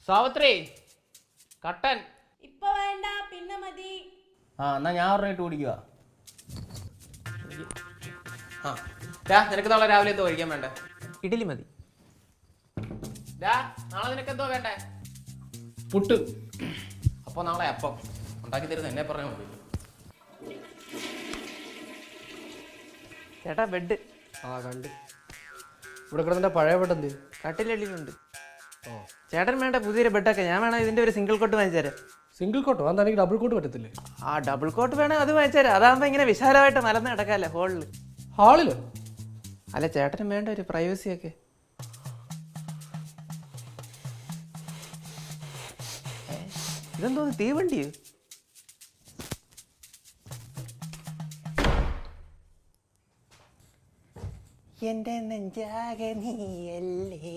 സാവിത്രി കട്ടൻ ഇപ്പൊ വേണ്ട, പിന്നെ മതി. എന്നാ ഞാൻ പറഞ്ഞിട്ട് കുടിക്കുക. നിനക്ക് നാളെ രാവിലെ എന്തോ കഴിക്കാൻ വേണ്ടേ? ഇഡലി മതി. നാളെ നിനക്ക് എന്തോ വേണ്ടേ? പുട്ട്. അപ്പൊ നാളെ അപ്പം ഉണ്ടാക്കി തരുന്ന എന്നെ പറഞ്ഞാൽ മതി. ചേട്ടാ ബെഡ്. കണ്ട്. ഇവിടെ കിടന്നിട്ട് പഴയ ബെഡ് എന്ത്? കട്ടിലടിയിലുണ്ട്. ചേട്ടൻ വേണ്ട പുതിയൊരു ബെഡൊക്കെ. ഞാൻ വേണം ഇതിന്റെ ഒരു സിംഗിൾ കോട്ട് വാങ്ങിച്ചു തരാം. സിംഗിൾ കോട്ടോ? അതാ എനിക്ക് ഡബിൾ കോട്ട് പറ്റത്തില്ലേ? ഡബിൾ കോട്ട് വേണേ അത് വാങ്ങിച്ചു തരാം. അതാകുമ്പോ ഇങ്ങനെ വിശാലമായിട്ട് മലന്ന് കിടക്കാല്ലേ ഹോളില്. ഹാളില്? അല്ല ചേട്ടനും വേണ്ട ഒരു പ്രൈവസി ഒക്കെ. ഇതെന്തോ തീവണ്ടിയോ? എന്റെ നെഞ്ചാകെ നീയല്ലേ